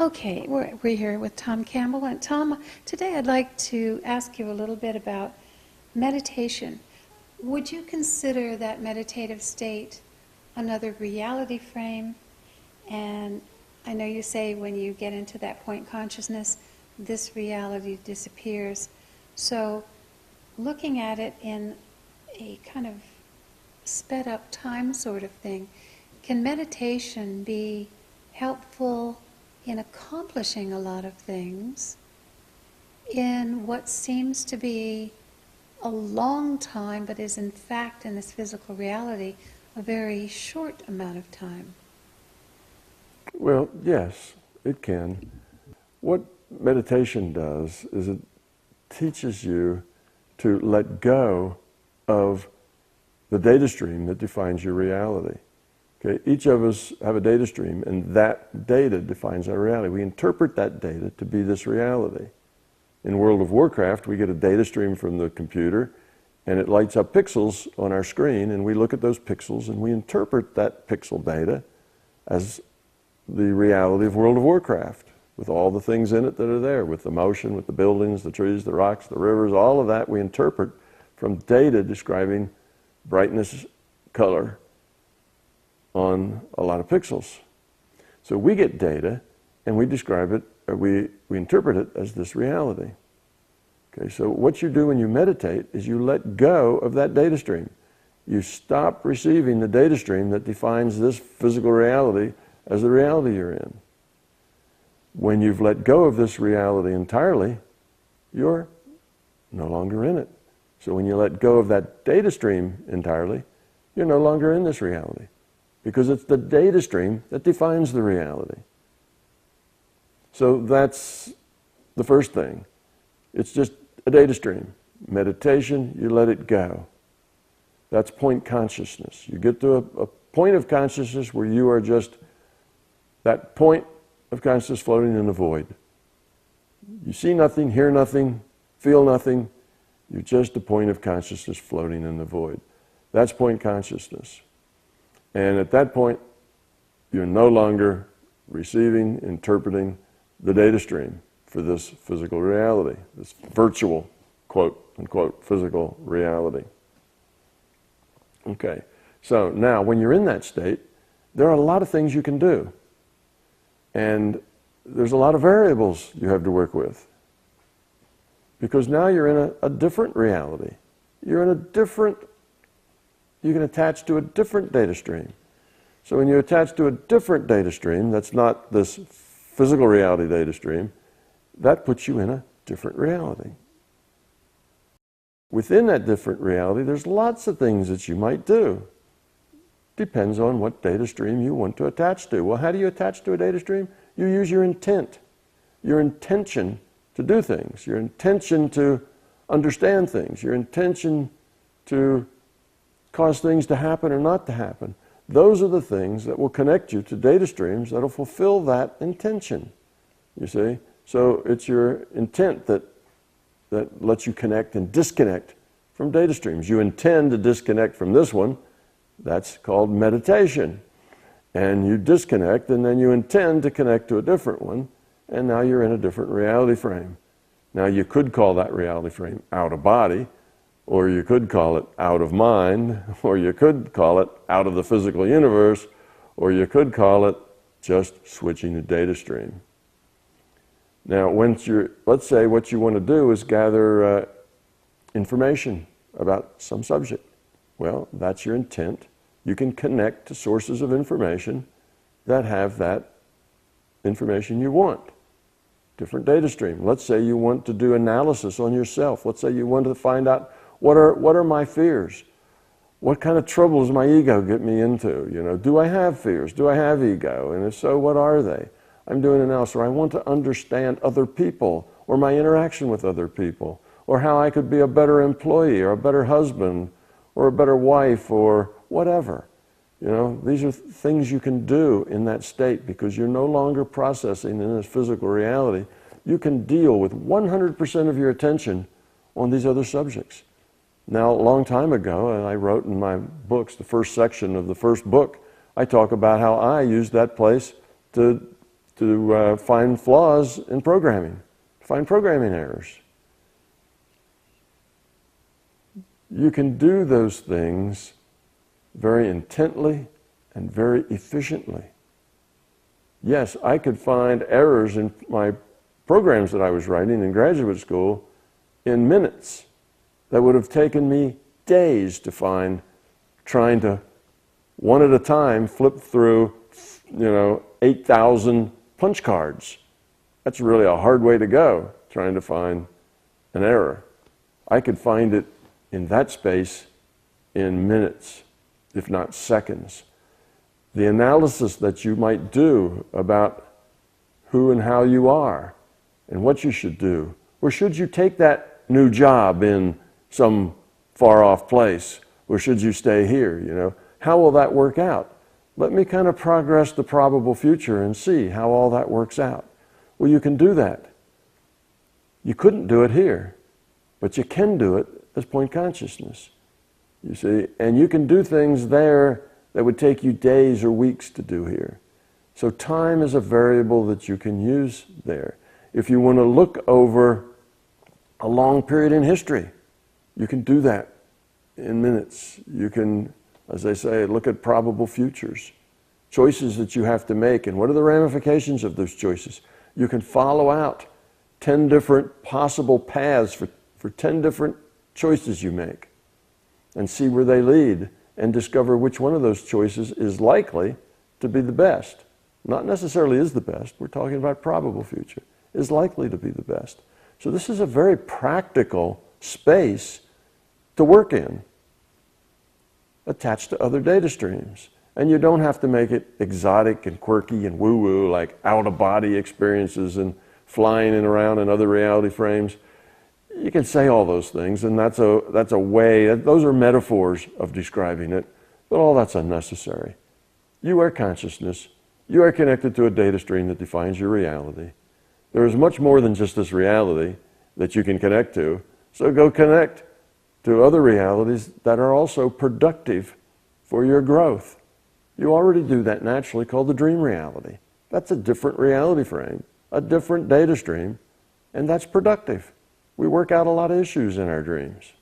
Okay, we're here with Tom Campbell. And Tom, today I'd like to ask you a little bit about meditation. Would you consider that meditative state another reality frame? And I know you say when you get into that point consciousness, this reality disappears. So looking at it in a kind of sped up time sort of thing, can meditation be helpful in accomplishing a lot of things in what seems to be a long time, but is in fact in this physical reality a very short amount of time? Well, yes, it can. What meditation does is it teaches you to let go of the data stream that defines your reality. Okay? Each of us have a data stream, and that data defines our reality. We interpret that data to be this reality. In World of Warcraft, we get a data stream from the computer, and it lights up pixels on our screen, and we look at those pixels, and we interpret that pixel data as the reality of World of Warcraft, with all the things in it that are there, with the motion, with the buildings, the trees, the rocks, the rivers, all of that we interpret from data describing brightness, color, on a lot of pixels. So we get data and we describe it, or we interpret it as this reality. Okay, so what you do when you meditate is you let go of that data stream. You stop receiving the data stream that defines this physical reality as the reality you're in. When you've let go of this reality entirely, you're no longer in it. So when you let go of that data stream entirely, you're no longer in this reality, because it's the data stream that defines the reality. So that's the first thing. It's just a data stream. Meditation, you let it go. That's point consciousness. You get to a point of consciousness where you are just that point of consciousness floating in the void. You see nothing, hear nothing, feel nothing. You're just a point of consciousness floating in the void. That's point consciousness. And at that point, you're no longer receiving, interpreting the data stream for this physical reality, this virtual, quote unquote, physical reality. Okay, so now when you're in that state, there are a lot of things you can do. And there's a lot of variables you have to work with. Because now you're in a different reality. You can attach to a different data stream. So when you attach to a different data stream, that's not this physical reality data stream, that puts you in a different reality. Within that different reality, there's lots of things that you might do. Depends on what data stream you want to attach to. Well, how do you attach to a data stream? You use your intent, your intention to do things, your intention to understand things, your intention to cause things to happen or not to happen. Those are the things that will connect you to data streams that will fulfill that intention, you see? So it's your intent that lets you connect and disconnect from data streams. You intend to disconnect from this one, that's called meditation. And you disconnect, and then you intend to connect to a different one, and now you're in a different reality frame. Now you could call that reality frame out of body, or you could call it out of mind, or you could call it out of the physical universe, or you could call it just switching the data stream. Now, let's say what you want to do is gather information about some subject. Well, that's your intent. You can connect to sources of information that have that information you want. Different data stream. Let's say you want to do analysis on yourself. Let's say you want to find out what are my fears? What kind of trouble does my ego get me into? You know, do I have fears? Do I have ego? And if so, what are they? I'm doing analysis, or I want to understand other people, or my interaction with other people, or how I could be a better employee, or a better husband, or a better wife, or whatever. You know, these are things you can do in that state because you're no longer processing in this physical reality. You can deal with 100% of your attention on these other subjects. Now, a long time ago, and I wrote in my books, the first section of the first book, I talk about how I used that place to to find flaws in programming, find programming errors. You can do those things very intently and very efficiently. Yes, I could find errors in my programs that I was writing in graduate school in minutes that would have taken me days to find, trying to, one at a time, flip through, 8,000 punch cards. That's really a hard way to go, trying to find an error. I could find it in that space in minutes, if not seconds. The analysis that you might do about who and how you are and what you should do, or should you take that new job in some far-off place, or should you stay here, How will that work out? Let me kind of progress the probable future and see how all that works out. Well, you can do that. You couldn't do it here, but you can do it as point consciousness, you see, and you can do things there that would take you days or weeks to do here. So time is a variable that you can use there. If you want to look over a long period in history, you can do that in minutes. You can, as I say, look at probable futures, choices that you have to make, and what are the ramifications of those choices. You can follow out 10 different possible paths for 10 different choices you make and see where they lead and discover which one of those choices is likely to be the best. Not necessarily is the best, we're talking about probable future, is likely to be the best. So this is a very practical space to work in, attached to other data streams. And you don't have to make it exotic and quirky and woo-woo like out-of-body experiences and flying in around in other reality frames. You can say all those things, and that's a way, those are metaphors of describing it, but all that's unnecessary. You are consciousness. You are connected to a data stream that defines your reality. There is much more than just this reality that you can connect to, so go connect to other realities that are also productive for your growth. You already do that naturally, called the dream reality. That's a different reality frame, a different data stream, and that's productive. We work out a lot of issues in our dreams,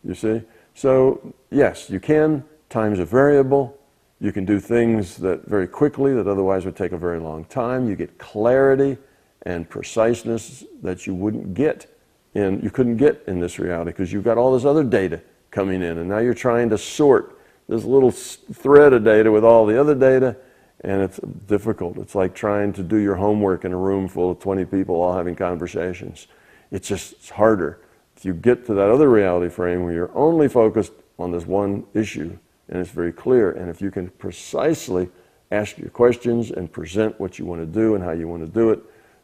you see? So, yes, you can. Time's a variable. You can do things that very quickly that otherwise would take a very long time. You get clarity and preciseness that you couldn't get in this reality because you've got all this other data coming in, and now you're trying to sort this little thread of data with all the other data, and it's difficult. It's like trying to do your homework in a room full of 20 people all having conversations. It's harder. If you get to that other reality frame where you're only focused on this one issue, and it's very clear, and if you can precisely ask your questions and present what you want to do and how you want to do it,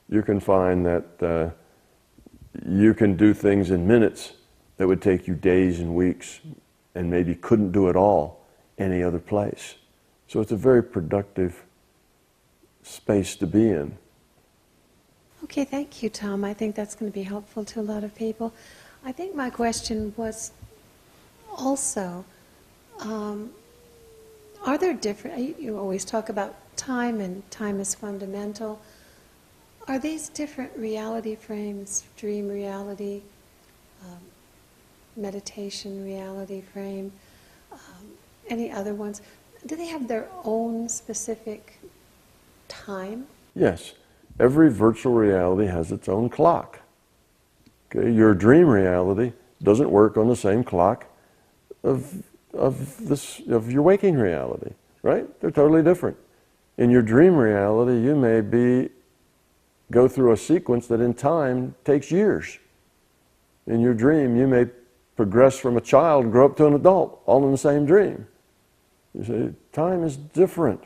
you can find that you can do things in minutes that would take you days and weeks and maybe couldn't do it all any other place. So it's a very productive space to be in. Okay, thank you, Tom. I think that's going to be helpful to a lot of people. I think my question was also, are there different, you always talk about time and time is fundamental. Are these different reality frames, dream reality, meditation reality frame, any other ones, do they have their own specific time? Yes. Every virtual reality has its own clock. Okay? Your dream reality doesn't work on the same clock of your waking reality, right? They're totally different. In your dream reality, you may go through a sequence that in time takes years. In your dream, you may progress from a child and grow up to an adult, all in the same dream. You see, time is different.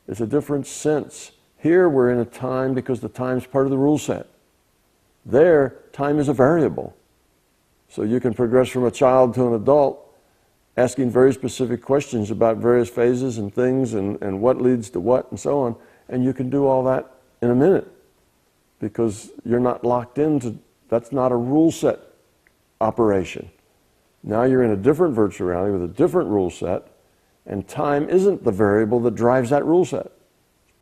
It's a different sense. Here we're in a time because the time's part of the rule set. There, time is a variable. So you can progress from a child to an adult asking very specific questions about various phases and things and what leads to what and so on, and you can do all that in a minute because you're not locked into, that's not a rule set operation. Now you're in a different virtual reality with a different rule set, and time isn't the variable that drives that rule set.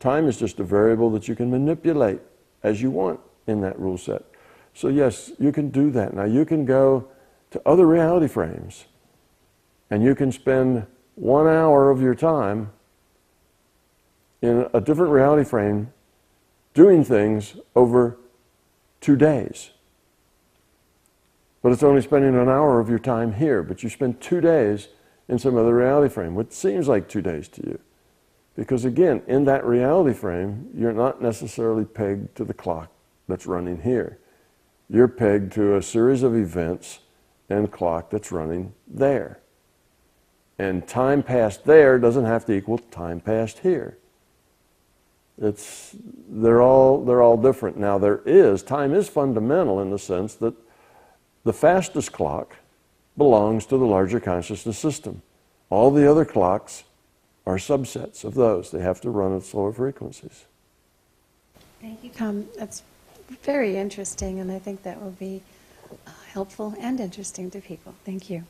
Time is just a variable that you can manipulate as you want in that rule set. So yes, you can do that. Now you can go to other reality frames and you can spend 1 hour of your time in a different reality frame doing things over 2 days. But it's only spending 1 hour of your time here, but you spend 2 days in some other reality frame, which seems like 2 days to you. Because again, in that reality frame, you're not necessarily pegged to the clock that's running here. You're pegged to a series of events and clock that's running there. And time passed there doesn't have to equal time passed here. They're all different. Now time is fundamental in the sense that the fastest clock belongs to the larger consciousness system. All the other clocks are subsets of those. They have to run at slower frequencies. Thank you, Tom. That's very interesting, and I think that will be helpful and interesting to people. Thank you.